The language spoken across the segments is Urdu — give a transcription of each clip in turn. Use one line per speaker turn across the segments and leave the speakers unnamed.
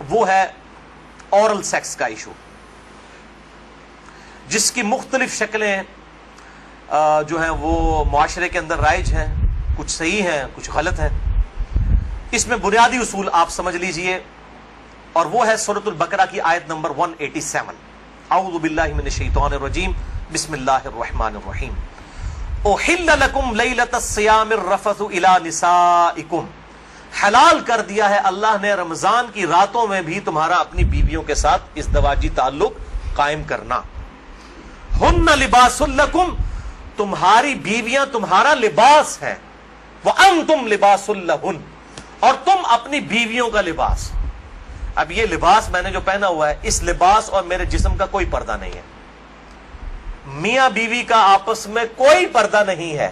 وہ ہے اورل سیکس کا ایشو، جس کی مختلف شکلیں جو ہیں وہ معاشرے کے اندر رائج ہیں، کچھ صحیح ہیں کچھ غلط ہیں۔ اس میں بنیادی اصول آپ سمجھ لیجئے، اور وہ ہے سورۃ البقرہ کی آیت نمبر 187، اعوذ باللہ من الشیطان الرجیم، بسم اللہ الرحمن الرحیم، احل لکم لیلۃ الصیام الرفث الی نسائکم، حلال کر دیا ہے اللہ نے رمضان کی راتوں میں بھی تمہارا اپنی بیویوں کے ساتھ ازدواجی تعلق قائم کرنا۔ ہن لباس لکم، تمہاری بیویاں تمہارا لباس ہیں، وانتم لباس لہن، اور تم اپنی بیویوں کا لباس۔ اب یہ لباس میں نے جو پہنا ہوا ہے، اس لباس اور میرے جسم کا کوئی پردہ نہیں ہے، میاں بیوی کا آپس میں کوئی پردہ نہیں ہے،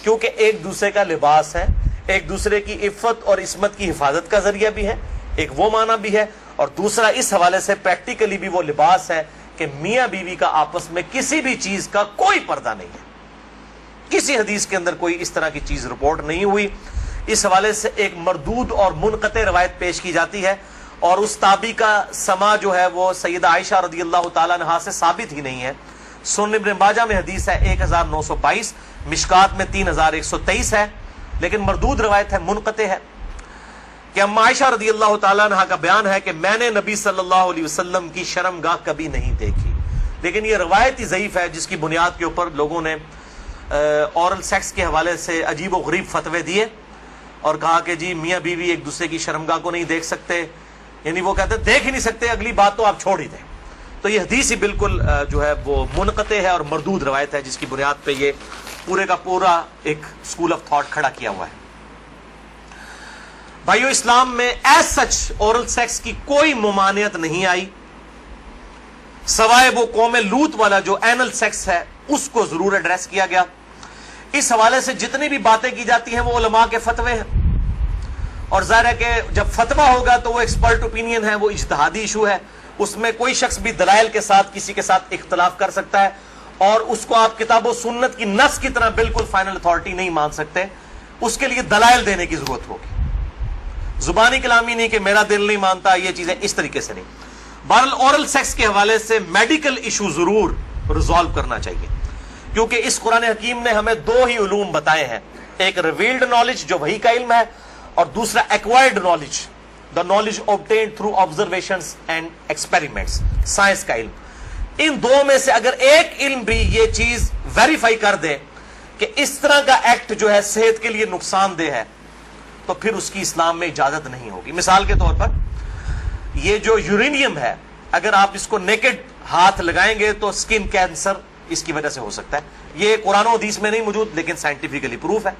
کیونکہ ایک دوسرے کا لباس ہے، ایک دوسرے کی عفت اور عصمت کی حفاظت کا ذریعہ بھی ہے، ایک وہ معنی بھی ہے، اور دوسرا اس حوالے سے پریکٹیکلی بھی وہ لباس ہے کہ میاں بیوی کا آپس میں کسی بھی چیز کا کوئی پردہ نہیں ہے۔ کسی حدیث کے اندر کوئی اس طرح کی چیز رپورٹ نہیں ہوئی۔ اس حوالے سے ایک مردود اور منقطع روایت پیش کی جاتی ہے، اور اس تابعی کا سما جو ہے وہ سیدہ عائشہ رضی اللہ تعالیٰ عنہا سے ثابت ہی نہیں ہے۔ سنن ابن ماجہ میں حدیث ہے 1922، مشکات میں 3123 ہے، لیکن مردود روایت ہے، منقطع ہے، کہ اما عائشہ رضی اللہ تعالیٰ عنہ کا بیان ہے کہ میں نے نبی صلی اللہ علیہ وسلم کی شرمگاہ کبھی نہیں دیکھی۔ لیکن یہ روایت ہی ضعیف ہے، جس کی بنیاد کے اوپر لوگوں نے اورل سیکس کے حوالے سے عجیب و غریب فتوے دیے اور کہا کہ جی میاں بیوی ایک دوسرے کی شرمگاہ کو نہیں دیکھ سکتے، یعنی وہ کہتے ہیں دیکھ ہی نہیں سکتے، اگلی بات تو آپ چھوڑ ہی دیں۔ تو یہ حدیث ہی بالکل جو ہے وہ منقطع ہے اور مردود روایت ہے، جس کی بنیاد پہ یہ پورے کا پورا ایک اسکول آف تھاٹ کھڑا کیا ہوا ہے۔ بھائیو، اسلام میں ایز سچ اورل سیکس کی کوئی ممانعت نہیں آئی، سوائے وہ قوم لوط والا جو اینل سیکس ہے اس کو ضرور ایڈریس کیا گیا۔ اس حوالے سے جتنی بھی باتیں کی جاتی ہیں وہ علماء کے فتوے ہیں، اور ظاہر ہے کہ جب فتویٰ ہوگا تو وہ ایکسپرٹ اوپینین ہے، وہ اجتہادی ایشو ہے، اس میں کوئی شخص بھی دلائل کے ساتھ کسی کے ساتھ اختلاف کر سکتا ہے، اور اس کو آپ کتاب و سنت کی نص کی طرح بالکل فائنل اتھارٹی نہیں مان سکتے، اس کے لیے دلائل دینے کی ضرورت ہوگی، زبانی کلامی نہیں کہ میرا دل نہیں مانتا، یہ چیزیں اس طریقے سے نہیں۔ بہرحال اورل سیکس کے حوالے سے میڈیکل ایشو ضرور ریزالو کرنا چاہیے، کیونکہ اس قرآن حکیم نے ہمیں دو ہی علوم بتائے ہیں، ایک ریویلڈ نالج جو وحی کا علم ہے، اور دوسرا acquired knowledge, the knowledge obtained through observations and experiments، science کا علم۔ ان دو میں سے اگر ایک علم بھی یہ چیز ویریفائی کر دے کہ اس طرح کا ایکٹ جو ہے صحت کے لیے نقصان دہ ہے، تو پھر اس کی اسلام میں اجازت نہیں ہوگی۔ مثال کے طور پر یہ جو یورینیم ہے، اگر آپ اس کو نیکڈ ہاتھ لگائیں گے تو سکن کینسر اس کی وجہ سے ہو سکتا ہے، یہ قرآن و حدیث میں نہیں موجود لیکن سائنٹیفکلی پروف ہے،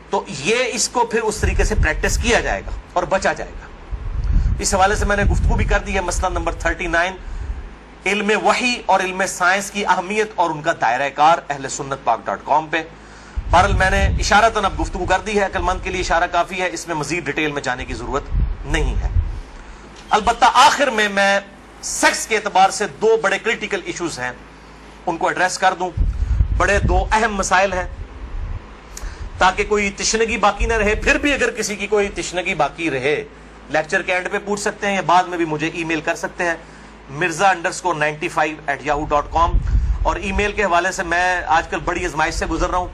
تو یہ اس کو پھر اس طریقے سے پریکٹس کیا جائے گا اور بچا جائے گا۔ اس حوالے سے میں نے گفتگو بھی کر دی ہے، مسئلہ نمبر 39، علم وحی اور علم سائنس کی اہمیت اور ان کا دائرہ کار، اہل سنت پاک.com پہ۔ بہرحال میں نے اشارتاً اب گفتگو کر دی ہے، عقل مند کے لیے اشارہ کافی ہے، اس میں مزید ڈیٹیل میں جانے کی ضرورت نہیں ہے۔ البتہ آخر میں سیکس کے اعتبار سے دو بڑے کریٹیکل ایشوز ہیں، ان کو ایڈریس کر دوں۔ بڑے دو اہم مسائل ہیں تاکہ کوئی تشنگی باقی نہ رہے، پھر بھی اگر کسی کی کوئی تشنگی باقی رہے لیکچر کے اینڈ پہ پوچھ سکتے ہیں، یا بعد میں بھی مجھے ای میل کر سکتے ہیں mirza_95@yahoo.com۔ اور ای میل کے حوالے سے میں آج کل بڑی آزمائش سے گزر رہا ہوں،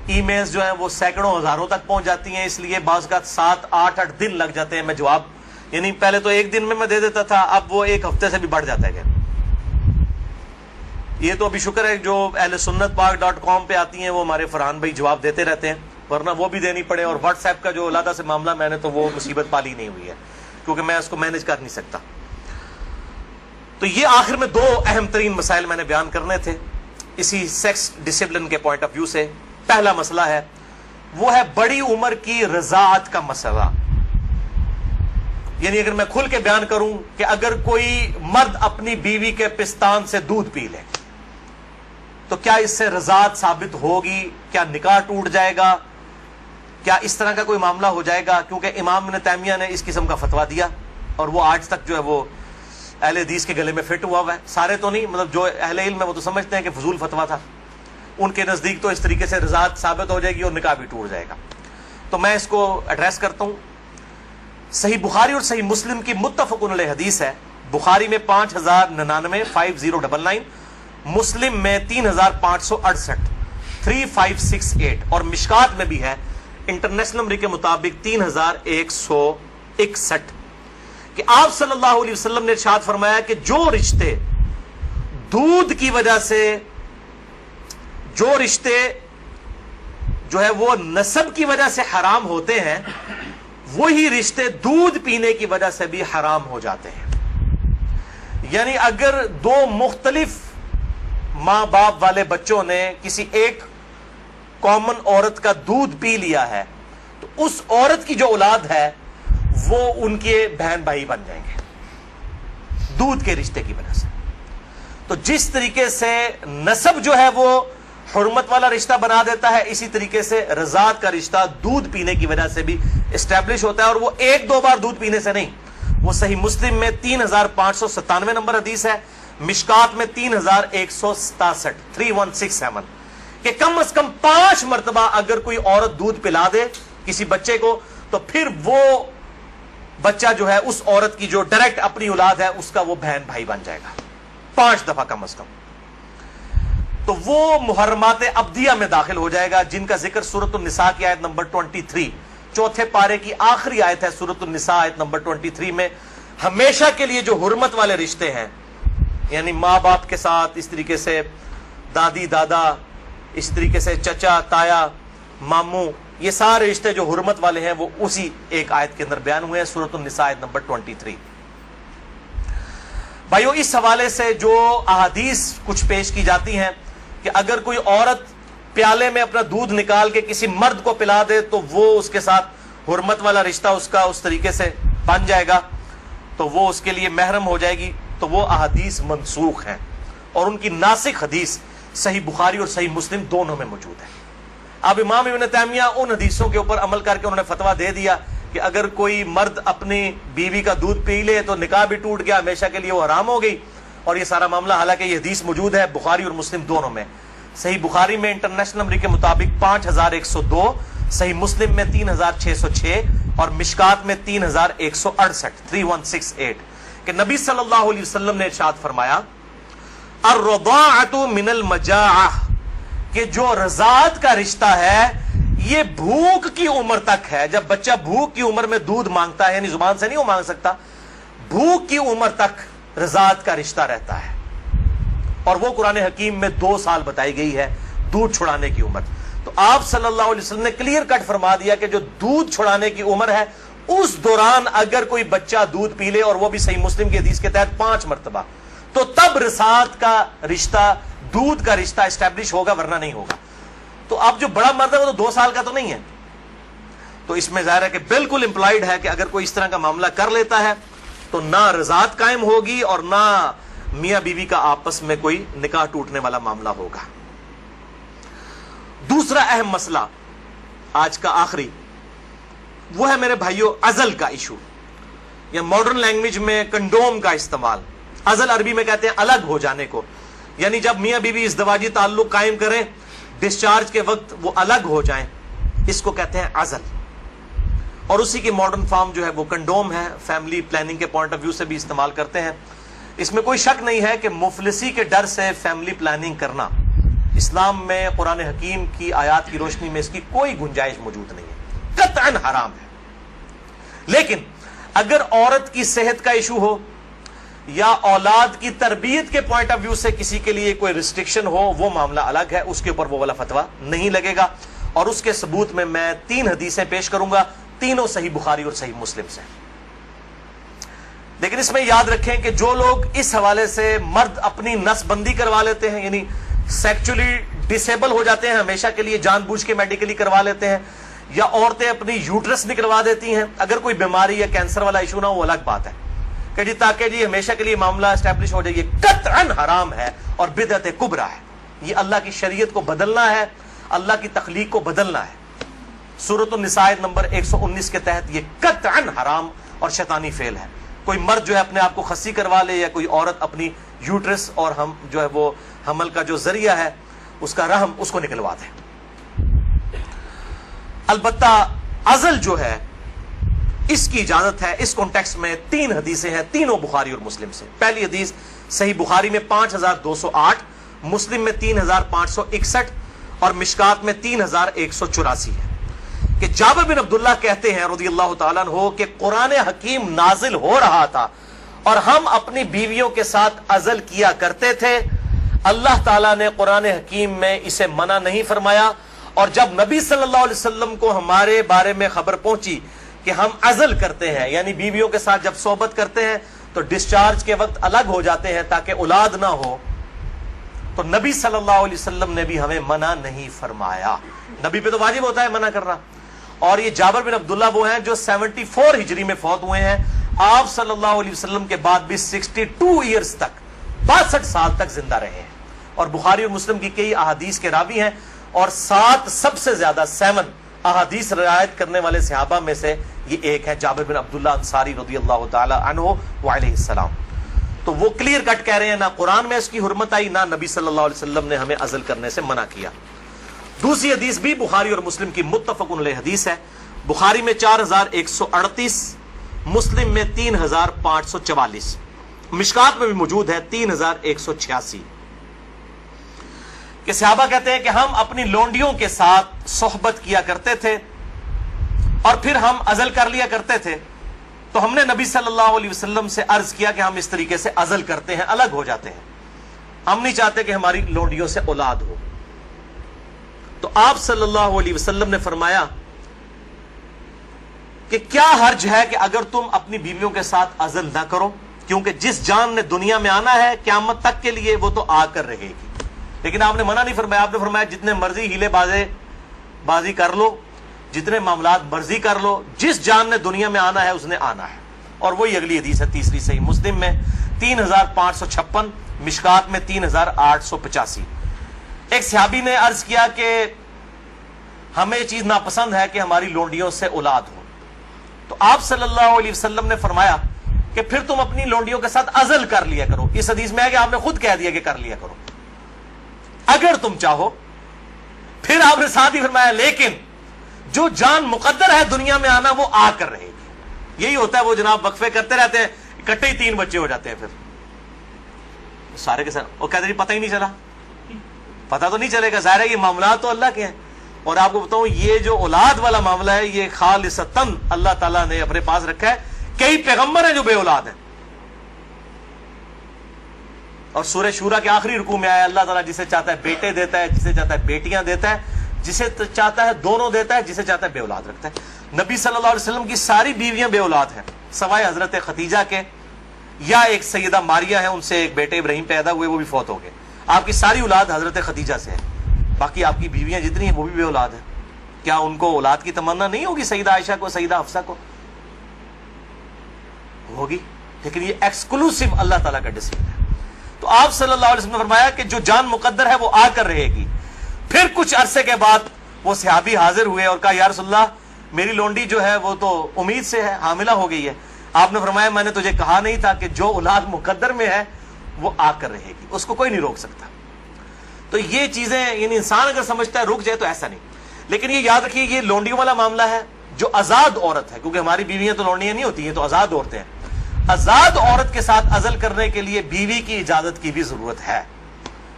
ای میلز جو ہیں وہ سینکڑوں ہزاروں تک پہنچ جاتی ہیں، اس لیے بعض کا 7-8 دن لگ جاتے ہیں میں جواب، یعنی پہلے تو ایک دن میں دے دیتا تھا، اب وہ ایک ہفتے سے بھی بڑھ جاتا ہے۔ یہ تو ابھی شکر ہے جو اہل سنت پاک.com پہ آتی ہیں وہ ہمارے فرحان بھائی جواب دیتے رہتے ہیں، ورنہ وہ بھی دینی پڑے، اور واٹس ایپ کا جو علیحدہ سے معاملہ میں نے تو وہ مصیبت پالی نہیں ہوئی ہے، کیونکہ میں اس کو مینج کر نہیں سکتا۔ تو یہ آخر میں دو اہم ترین مسائل میں نے بیان کرنے تھے اسی سیکس ڈسپلن کے پوائنٹ آف ویو سے۔ پہلا مسئلہ ہے وہ ہے بڑی عمر کی رضاعت کا مسئلہ، یعنی اگر میں کھل کے بیان کروں کہ اگر کوئی مرد اپنی بیوی کے پستان سے دودھ پی لے تو کیا اس سے رضاعت ثابت ہوگی، کیا نکاح ٹوٹ جائے گا، کیا اس طرح کا کوئی معاملہ ہو جائے گا؟ کیونکہ امام ابن تیمیہ نے اس قسم کا فتویٰ دیا اور وہ آج تک جو ہے وہ اہل حدیث کے گلے میں فٹ ہوا ہوا ہے۔ سارے تو نہیں، مطلب جو اہل علم ہے وہ تو سمجھتے ہیں کہ فضول فتویٰ تھا، ان کے نزدیک تو اس طریقے سے رضاعت ثابت ہو جائے گی اور نکاح بھی ٹوٹ جائے گا۔ تو میں اس کو ایڈریس کرتا ہوں۔ صحیح بخاری اور صحیح مسلم کی متفقن علیہ حدیث ہے. بخاری میں 5099 5099، مسلم میں 3568 3568، اور مشکات میں بھی ہے انٹرنیشنل نمبر کے مطابق 3161، کہ آپ صلی اللہ علیہ وسلم نے ارشاد فرمایا کہ جو رشتے دودھ کی وجہ سے، جو رشتے جو ہے وہ نسب کی وجہ سے حرام ہوتے ہیں، وہی رشتے دودھ پینے کی وجہ سے بھی حرام ہو جاتے ہیں. یعنی اگر دو مختلف ماں باپ والے بچوں نے کسی ایک کامن عورت کا دودھ پی لیا ہے تو اس عورت کی جو اولاد ہے وہ ان کے بہن بھائی بن جائیں گے دودھ کے رشتے کی وجہ سے. تو جس طریقے سے نسب جو ہے وہ حرمت والا رشتہ بنا دیتا ہے، اسی طریقے سے رضاعت کا رشتہ دودھ پینے کی وجہ سے بھی اسٹیبلش ہوتا ہے، اور وہ ایک دو بار دودھ پینے سے نہیں. وہ صحیح مسلم میں 3597 نمبر حدیث ہے، مشکات میں 3167 3167، کہ کم از کم 5 مرتبہ اگر کوئی عورت دودھ پلا دے کسی بچے کو تو پھر وہ بچہ جو ہے اس عورت کی جو ڈائریکٹ اپنی اولاد ہے اس کا وہ بہن بھائی بن جائے گا 5 دفعہ کم از کم. تو وہ محرمات ابدیہ میں داخل ہو جائے گا، جن کا ذکر سورۃ النساء کی آیت نمبر 23 چوتھے پارے کی آخری آیت ہے سورۃ النساء آیت نمبر 23 میں. ہمیشہ کے لیے جو حرمت والے رشتے ہیں، یعنی ماں باپ کے ساتھ، اس طریقے سے دادی دادا، اس طریقے سے چچا تایا ماموں، یہ سارے رشتے جو حرمت والے ہیں وہ اسی ایک آیت کے اندر بیان ہوئے ہیں سورۃ النساء آیت نمبر 23. بھائیو، اس حوالے سے جو احادیث کچھ پیش کی جاتی ہیں کہ اگر کوئی عورت پیالے میں اپنا دودھ نکال کے کسی مرد کو پلا دے تو وہ اس کے ساتھ حرمت والا رشتہ اس کا اس طریقے سے بن جائے گا، تو وہ اس کے لیے محرم ہو جائے گی. تو وہ احادیث منسوخ ہیں، اور ان کی ناسخ حدیث صحیح بخاری اور صحیح مسلم دونوں میں موجود ہے. اب امام ابن تیمیہ ان حدیثوں کے اوپر عمل کر کے انہوں نے فتویٰ دے دیا کہ اگر کوئی مرد اپنی بیوی کا دودھ پی لے تو نکاح بھی ٹوٹ گیا، ہمیشہ کے لیے وہ حرام ہو گئی. اور یہ سارا معاملہ، حالانکہ یہ حدیث موجود ہے بخاری اور مسلم دونوں میں. صحیح بخاری میں انٹرنیشنل نمبر کے مطابق 5102، صحیح مسلم میں 3606، اور مشکات میں 3168 3168، کہ نبی صلی اللہ علیہ وسلم نے ارشاد فرمایا الرضاعۃ من المجاعہ، کہ جو رضاعت کا رشتہ ہے یہ بھوک کی عمر تک ہے. جب بچہ بھوک کی عمر میں دودھ مانگتا ہے، یعنی زبان سے نہیں وہ مانگ سکتا، بھوک کی عمر تک رضاعت کا رشتہ رہتا ہے. اور وہ قرآن حکیم میں 2 سال بتائی گئی ہے دودھ چھڑانے کی عمر. تو آپ صلی اللہ علیہ وسلم نے کلیئر کٹ فرما دیا کہ جو دودھ چھڑانے کی عمر ہے اس دوران اگر کوئی بچہ دودھ پی لے، اور وہ بھی صحیح مسلم کی حدیث کے تحت 5 مرتبہ، تو تب رضاعت کا رشتہ، دودھ کا رشتہ اسٹیبلش ہوگا، ورنہ نہیں ہوگا. تو اب جو بڑا مرد ہے وہ تو 2 سال کا تو نہیں ہے. تو اس میں ظاہر ہے کہ بالکل امپلائڈ ہے کہ اگر کوئی اس طرح کا معاملہ کر لیتا ہے تو نہ رضاعت قائم ہوگی اور نہ میاں بیوی کا آپس میں کوئی نکاح ٹوٹنے والا معاملہ ہوگا. دوسرا اہم مسئلہ آج کا آخری وہ ہے میرے بھائیوں عزل کا ایشو، یا ماڈرن لینگویج میں کنڈوم کا استعمال. عزل عربی میں کہتے ہیں الگ ہو جانے کو، یعنی جب میاں بیوی ازدواجی تعلق قائم کریں، ڈسچارج کے وقت وہ الگ ہو جائیں، اس کو کہتے ہیں عزل. اور اسی کی ماڈرن فارم جو ہے وہ کنڈوم ہے. فیملی پلاننگ کے پوائنٹ آف ویو سے بھی استعمال کرتے ہیں. اس میں کوئی شک نہیں ہے کہ مفلسی کے ڈر سے فیملی پلاننگ کرنا اسلام میں قرآن حکیم کی آیات کی روشنی میں اس کی کوئی گنجائش موجود نہیں ہے، قطعاً حرام ہے. لیکن اگر عورت کی صحت کا ایشو ہو یا اولاد کی تربیت کے پوائنٹ آف ویو سے کسی کے لیے کوئی ریسٹرکشن ہو، وہ معاملہ الگ ہے، اس کے اوپر وہ والا فتویٰ نہیں لگے گا. اور اس کے ثبوت میں 3 حدیثیں پیش کروں گا، تینوں صحیح بخاری اور صحیح مسلم سے. لیکن اس میں یاد رکھیں کہ جو لوگ اس حوالے سے مرد اپنی نس بندی کروا لیتے ہیں، یعنی سیکچولی ڈسیبل ہو جاتے ہیں ہمیشہ کے لیے، جان بوجھ کے میڈیکلی کروا لیتے ہیں، یا عورتیں اپنی یوٹرس نکلوا دیتی ہیں، اگر کوئی بیماری یا کینسر والا ایشو نہ ہو وہ الگ بات ہے کہ جی تاکہ جی ہمیشہ کے لیے معاملہ اسٹیبلش ہو جائے، یہ قطعاً حرام ہے اور بدعت کبریٰ ہے. یہ اللہ کی شریعت کو بدلنا ہے، اللہ کی تخلیق کو بدلنا ہے. سورۃ النساء نمبر 119 کے تحت یہ قطعاً حرام اور شیطانی فعل ہے. کوئی مرد جو ہے اپنے آپ کو خصی کروا لے، یا کوئی عورت اپنی یوٹرس اور ہم جو ہے وہ حمل کا جو ذریعہ ہے اس کا رحم اس کو نکلوا دے. البتہ عزل جو ہے اس کی اجازت ہے. اس کانٹیکسٹ میں 3 حدیثیں ہیں, تینوں بخاری اور مسلم سے. پہلی حدیث صحیح بخاری میں 5208, مسلم میں 3561 اور مشکات میں 3184 ہے کہ جابر بن عبداللہ کہتے ہیں رضی اللہ تعالیٰ عنہ کہ قرآن حکیم نازل ہو رہا تھا اور ہم اپنی بیویوں کے ساتھ عزل کیا کرتے تھے. اللہ تعالیٰ نے قرآن حکیم میں اسے منع نہیں فرمایا, اور جب نبی صلی اللہ علیہ وسلم کو ہمارے بارے میں خبر پہنچی کہ ہم عزل کرتے ہیں, یعنی بیویوں کے ساتھ جب صحبت کرتے ہیں تو ڈسچارج کے وقت الگ ہو جاتے ہیں تاکہ اولاد نہ ہو, تو نبی صلی اللہ علیہ وسلم نے بھی ہمیں منع نہیں فرمایا. نبی پہ تو واجب ہوتا ہے منع کرنا. اور یہ جابر بن عبداللہ وہ ہیں جو 74 ہجری میں فوت ہوئے ہیں. آپ صلی اللہ علیہ وسلم کے بعد بھی 62 ایئرز تک, 62 سال تک زندہ رہے ہیں, اور بخاری اور مسلم کی کئی احادیث کے راوی ہیں, اور 7 سب سے زیادہ 7 احادیث روایت کرنے والے صحابہ میں سے یہ ایک ہے, جابر بن عبداللہ انصاری رضی اللہ تعالی عنہ وعلیہ السلام. تو وہ کلیئر کٹ کہہ رہے ہیں نہ قرآن میں اس کی حرمت آئی, نہ نبی صلی اللہ علیہ وسلم نے ہمیں عزل کرنے سے منع کیا. دوسری حدیث بھی بخاری اور مسلم کی متفق علیہ حدیث ہے. بخاری میں 4138, مسلم میں 3544, مشکات میں بھی موجود ہے 3186 کہ صحابہ کہتے ہیں کہ ہم اپنی لونڈیوں کے ساتھ صحبت کیا کرتے تھے اور پھر ہم عزل کر لیا کرتے تھے. تو ہم نے نبی صلی اللہ علیہ وسلم سے عرض کیا کہ ہم اس طریقے سے عزل کرتے ہیں, الگ ہو جاتے ہیں, ہم نہیں چاہتے کہ ہماری لونڈیوں سے اولاد ہو. تو آپ صلی اللہ علیہ وسلم نے فرمایا کہ کیا حرج ہے کہ اگر تم اپنی بیویوں کے ساتھ عزل نہ کرو, کیونکہ جس جان نے دنیا میں آنا ہے قیامت تک کے لیے وہ تو آ کر رہے گی. لیکن آپ نے منع نہیں فرمایا, آپ نے فرمایا جتنے مرضی ہیلے بازی کر لو, جتنے معاملات مرضی کر لو, جس جان نے دنیا میں آنا ہے اس نے آنا ہے. اور وہی اگلی حدیث ہے تیسری صحیح مسلم میں 3556, مشکات میں 3885. ایک صحابی نے عرض کیا کہ ہمیں یہ چیز ناپسند ہے کہ ہماری لونڈیوں سے اولاد ہو. تو آپ صلی اللہ علیہ وسلم نے فرمایا کہ پھر تم اپنی لونڈیوں کے ساتھ عزل کر لیا کرو. اس حدیث میں ہے کہ آپ نے خود کہہ دیا کہ کر لیا کرو اگر تم چاہو. پھر آپ نے ساتھ ہی فرمایا لیکن جو جان مقدر ہے دنیا میں آنا وہ آ کر رہے گی. یہی ہوتا ہے, وہ جناب وقفے کرتے رہتے ہیں, اکٹھے ہی 3 بچے ہو جاتے ہیں, پھر سارے کے ساتھ وہ کہتے ہیں پتہ ہی نہیں چلا. پتہ تو نہیں چلے گا, ظاہر ہے یہ معاملات تو اللہ کے ہیں. اور آپ کو بتاؤں یہ جو اولاد والا معاملہ ہے یہ خالصتاً اللہ تعالیٰ نے اپنے پاس رکھا ہے. کئی پیغمبر ہیں جو بے اولاد ہیں, اور سورہ شورا کے آخری رکوع میں آیا اللہ تعالیٰ جسے چاہتا ہے بیٹے دیتا ہے, جسے چاہتا ہے بیٹیاں دیتا ہے, جسے چاہتا ہے دونوں دیتا ہے, جسے چاہتا ہے بے اولاد رکھتا ہے. نبی صلی اللہ علیہ وسلم کی ساری بیویاں بے اولاد ہیں سوائے حضرت خدیجہ کے, یا ایک سیدہ ماریہ ہیں, ان سے ایک بیٹے ابراہیم پیدا ہوئے, وہ بھی فوت ہو گئے. آپ کی ساری اولاد حضرت خدیجہ سے ہے, باقی آپ کی بیویاں جتنی ہیں وہ بھی بے اولاد ہیں. کیا ان کو اولاد کی تمنا نہیں ہوگی؟ سیدہ عائشہ کو, سیدہ حفصہ کو ہوگی, لیکن یہ ایکسکلوسیو اللہ تعالیٰ کا ڈسپلن ہے. تو آپ صلی اللہ علیہ وسلم نے فرمایا کہ جو جان مقدر ہے وہ آ کر رہے گی. پھر کچھ عرصے کے بعد وہ صحابی حاضر ہوئے اور کہا یا رسول اللہ میری لونڈی جو ہے وہ تو امید سے ہے, حاملہ ہو گئی ہے. آپ نے فرمایا میں نے تجھے کہا نہیں تھا کہ جو اولاد مقدر میں ہے وہ آ کر رہے گی, اس کو کوئی نہیں روک سکتا. تو یہ چیزیں یعنی انسان اگر سمجھتا ہے رک جائے تو ایسا نہیں. لیکن یہ یاد رکھیے یہ لونڈیوں والا معاملہ ہے جو آزاد عورت ہے, کیونکہ ہماری بیویاں تو لونڈیاں نہیں ہوتی ہیں, تو آزاد عورتیں ہیں. آزاد عورت کے ساتھ عزل کرنے کے لیے بیوی کی اجازت کی بھی ضرورت ہے.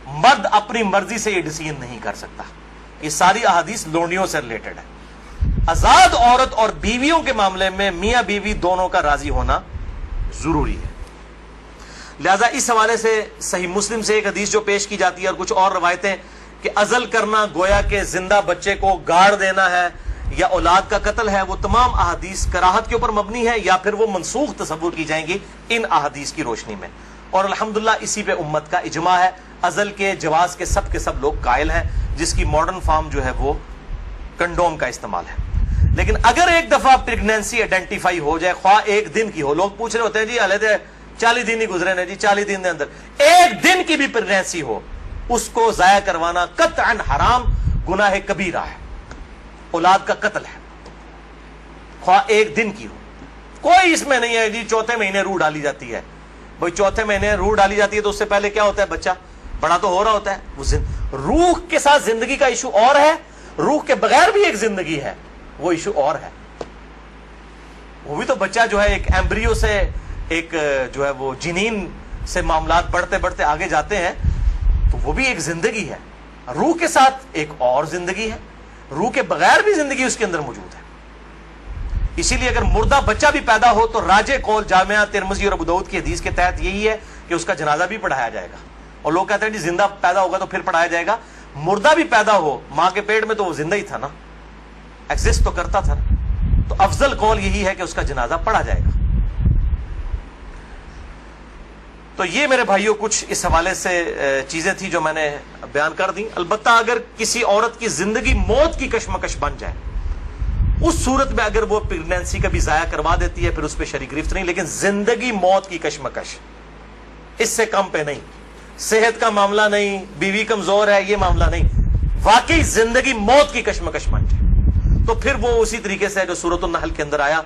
مرد اپنی مرضی سے یہ ڈیسیژن نہیں کر سکتا. یہ ساری احادیث لونڈیوں سے ریلیٹڈ ہے. آزاد عورت اور بیویوں کے معاملے میں میاں بیوی دونوں کا راضی ہونا ضروری ہے. لہذا اس حوالے سے صحیح مسلم سے ایک حدیث جو پیش کی جاتی ہے اور کچھ اور روایتیں کہ عزل کرنا گویا کہ زندہ بچے کو گاڑ دینا ہے یا اولاد کا قتل ہے, وہ تمام احادیث کراہت کے اوپر مبنی ہے یا پھر وہ منسوخ تصور کی جائیں گی ان احادیث کی روشنی میں. اور الحمدللہ اسی پہ امت کا اجماع ہے. عزل کے جواز کے سب لوگ قائل ہیں, جس کی ماڈرن فارم جو ہے وہ کنڈوم کا استعمال ہے. لیکن اگر ایک دفعہ پریگنینسی آئیڈینٹیفائی ہو جائے, خواہ ایک دن کی ہو, لوگ پوچھ رہے ہوتے ہیں جی علیحدہ 40 دن ہی گزرے نا جی, 40 دن کے اندر ایک دن کی بھی پریگنینسی ہو, اس کو ضائع کروانا قطعاً حرام گناہ کبیرہ ہے, اولاد کا قتل ہے, خواہ ایک دن کی ہو. کوئی اس میں نہیں ہے جی چوتھے مہینے روح ڈالی جاتی ہے. بھائی چوتھے مہینے روح ڈالی جاتی ہے تو اس سے پہلے کیا ہوتا ہے, بچہ بڑا تو ہو رہا ہوتا ہے. وہ روح کے ساتھ زندگی کا ایشو اور ہے, روح کے بغیر بھی ایک زندگی ہے, وہ ایشو اور ہے. وہ بھی تو بچہ جو ہے ایک ایمبریو سے ایک جو ہے وہ جنین سے معاملات بڑھتے بڑھتے آگے جاتے ہیں، تو وہ بھی ایک زندگی ہے، روح کے ساتھ ایک اور زندگی ہے، روح کے بغیر بھی زندگی اس کے اندر موجود ہے۔ اسی لیے اگر مردہ بچہ بھی پیدا ہو تو راجح قول جامعہ ترمذی اور ابو داؤد کی حدیث کے تحت یہی ہے کہ اس کا جنازہ بھی پڑھایا جائے گا۔ اور لوگ کہتے ہیں جی زندہ پیدا ہوگا تو پھر پڑھایا جائے گا، مردہ بھی پیدا ہو ماں کے پیٹ میں تو وہ زندہ ہی تھا نا، ایگزسٹ تو کرتا تھا نا، تو افضل قول یہی ہے کہ اس کا جنازہ پڑھا جائے گا۔ تو یہ میرے بھائیوں کچھ اس حوالے سے چیزیں تھیں جو میں نے بیان کر دی۔ البتہ اگر کسی عورت کی زندگی موت کی کشمکش بن جائے، اس صورت میں اگر وہ پریگنینسی کا بھی ضائع کروا دیتی ہے پھر اس پہ شرعی گرفت نہیں، لیکن زندگی موت کی کشمکش اس سے کم پہ نہیں، صحت کا معاملہ نہیں، بیوی کمزور ہے یہ معاملہ نہیں، واقعی زندگی موت کی کشمکش بن جائے تو پھر وہ اسی طریقے سے جو سورۃ النحل کے اندر آیا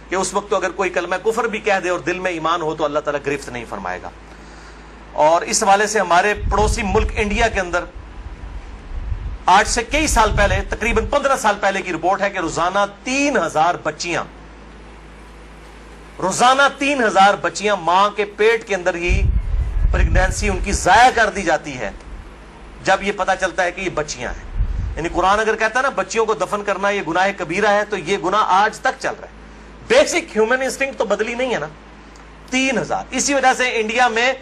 کہ اس وقت تو اگر کوئی کلمہ کفر بھی کہہ دے اور دل میں ایمان ہو تو اللہ تعالیٰ گرفت نہیں فرمائے گا۔ اور اس حوالے سے ہمارے پڑوسی ملک انڈیا کے اندر آج سے کئی سال پہلے، تقریباً 15 سال پہلے کی رپورٹ ہے کہ روزانہ 3000 بچیاں ماں کے پیٹ کے اندر ہی پریگنینسی ان کی ضائع کر دی جاتی ہے جب یہ پتا چلتا ہے کہ یہ بچیاں ہیں۔ یعنی قرآن اگر کہتا ہے نا بچیوں کو دفن کرنا یہ گناہ کبیرہ ہے، تو یہ گناہ آج تک چل رہا ہے۔ بیسک ہیومن انسٹنکٹ تو بدلی نہیں ہے نا۔ 3000، اسی وجہ سے انڈیا میں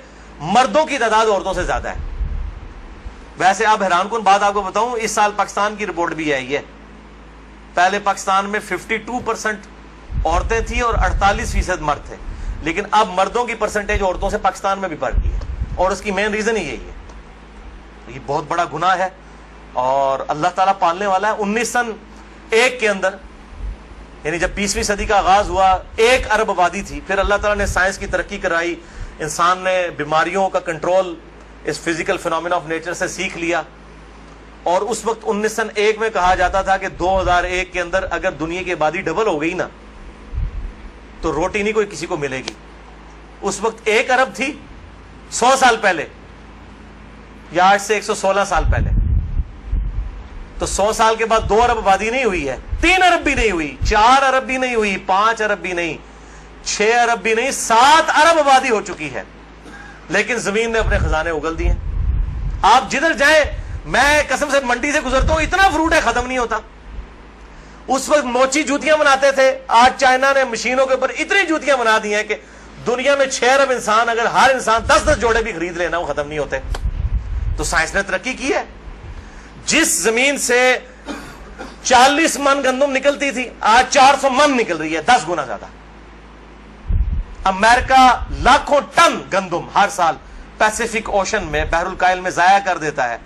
مردوں کی تعداد عورتوں سے زیادہ ہے۔ ویسے اب حیران کن بات آپ کو بتاؤں، اس سال پاکستان کی رپورٹ بھی آئی ہے، پہلے پاکستان میں 52% عورتیں تھیں اور 48% مرد تھے، لیکن اب مردوں کی پرسنٹیج عورتوں سے پاکستان میں بھی بڑھ گئی ہے، اور اس کی مین ریزن ہی یہی ہے۔ یہ بہت بڑا گناہ ہے اور اللہ تعالیٰ پالنے والا ہے۔ 1901 کے اندر، یعنی جب 20ویں صدی کا آغاز ہوا، 1 ارب آبادی تھی، پھر اللہ تعالیٰ نے سائنس کی ترقی کرائی، انسان نے بیماریوں کا کنٹرول اس فزیکل فینومینا آف نیچر سے سیکھ لیا، اور اس وقت 1901 میں کہا جاتا تھا کہ 2001 کے اندر اگر دنیا کی آبادی ڈبل ہو گئی نا تو روٹی نہیں کوئی کسی کو ملے گی۔ اس وقت 1 ارب تھی 100 سال پہلے، یا آج سے 116 سال پہلے، تو 100 سال کے بعد 2 ارب آبادی نہیں ہوئی ہے، 3 ارب بھی نہیں ہوئی، 4 ارب بھی نہیں ہوئی، 5 ارب بھی نہیں، 6 ارب بھی نہیں، 7 ارب آبادی ہو چکی ہے، لیکن زمین نے اپنے خزانے اگل دیے۔ آپ جدھر جائیں، میں قسم سے منڈی سے گزرتا ہوں، اتنا فروٹ ہے ختم نہیں ہوتا۔ اس وقت موچی جوتیاں بناتے تھے، آج چائنا نے مشینوں کے اوپر اتنی جوتیاں بنا دی ہیں کہ دنیا میں 6 ارب انسان، اگر ہر انسان 10-10 جوڑے بھی خرید لینا وہ ختم نہیں ہوتے۔ تو سائنس نے ترقی کی ہے۔ جس زمین سے 40 من گندم نکلتی تھی آج 400 من نکل رہی ہے، 10 گنا زیادہ۔ امریکہ لاکھوں ٹن گندم ہر سال پیسیفک اوشن میں، بحر الکاہل میں ضائع کر دیتا ہے،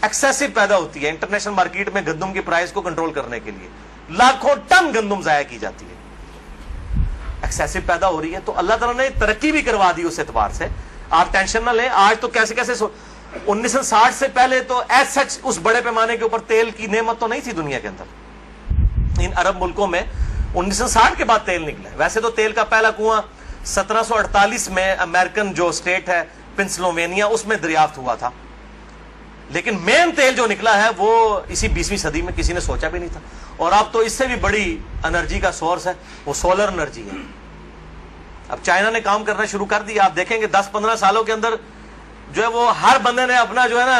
ایکسیسو پیدا ہوتی ہے۔ انٹرنیشنل مارکیٹ میں گندم کی پرائس کو کنٹرول کرنے کے لیے لاکھوں ٹن گندم ضائع کی جاتی ہے، ایکسیسو پیدا ہو رہی ہے۔ تو اللہ تعالیٰ نے ترقی بھی کروا دی اس اعتبار سے، آپ ٹینشن نہ لیں۔ آج تو کیسے 1960 سے پہلے تو ایز سچ اس بڑے پیمانے کے اوپر تیل کی نعمت تو نہیں تھی دنیا کے اندر۔ ان عرب ملکوں میں 1960 کے بعد تیل نکلا ہے۔ ویسے تو تیل کا پہلا کنواں 1748 میں امریکن جو اسٹیٹ ہے پنسلوینیا، اس میں دریافت ہوا تھا، لیکن مین تیل جو نکلا ہے وہ اسی 20ویں صدی میں، کسی نے سوچا بھی نہیں تھا۔ اور اب تو اس سے بھی بڑی انرجی کا سورس ہے، وہ سولر انرجی ہے۔ اب چائنا نے کام کرنا شروع کر دیا، آپ دیکھیں گے 10-15 سالوں کے اندر جو ہے وہ ہر بندے نے اپنا جو ہے نا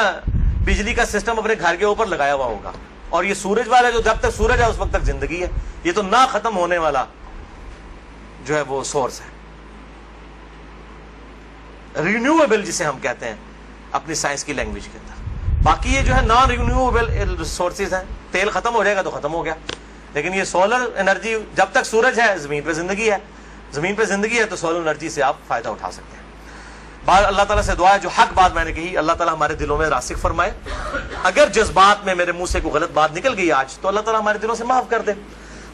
بجلی کا سسٹم اپنے گھر کے اوپر لگایا ہوا ہوگا۔ اور یہ سورج والا جو جب تک سورج ہے اس وقت تک زندگی ہے، یہ تو نہ ختم ہونے والا جو ہے وہ سورس ہے، رینیویبل جسے ہم کہتے ہیں اپنی سائنس کی لینگویج کے اندر۔ باقی یہ جو ہے نان رینیویبل سورسز ہیں، تیل ختم ہو جائے گا تو ختم ہو گیا، لیکن یہ سولر انرجی جب تک سورج ہے زمین پہ زندگی ہے، زمین پہ زندگی ہے تو سولر انرجی سے آپ فائدہ اٹھا سکتے ہیں۔ بعد اللہ تعالیٰ سے دعا ہے جو حق بات میں نے کہی اللہ تعالیٰ ہمارے دلوں میں راسخ فرمائے۔ اگر جذبات میں میرے منہ سے کوئی غلط بات نکل گئی آج تو اللہ تعالیٰ ہمارے دلوں سے معاف کر دے،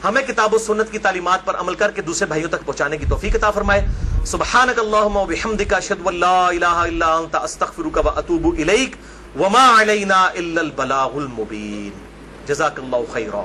ہمیں کتاب و سنت کی تعلیمات پر عمل کر کے دوسرے بھائیوں تک پہنچانے کی توفیق عطا فرمائے۔ سبحانک اللہم و بحمدک، اشہد ان لا الہ الا انت، استغفرک و اتوب الیک، وما علینا الا البلاغ المبین۔ جزاک اللہ خیرا۔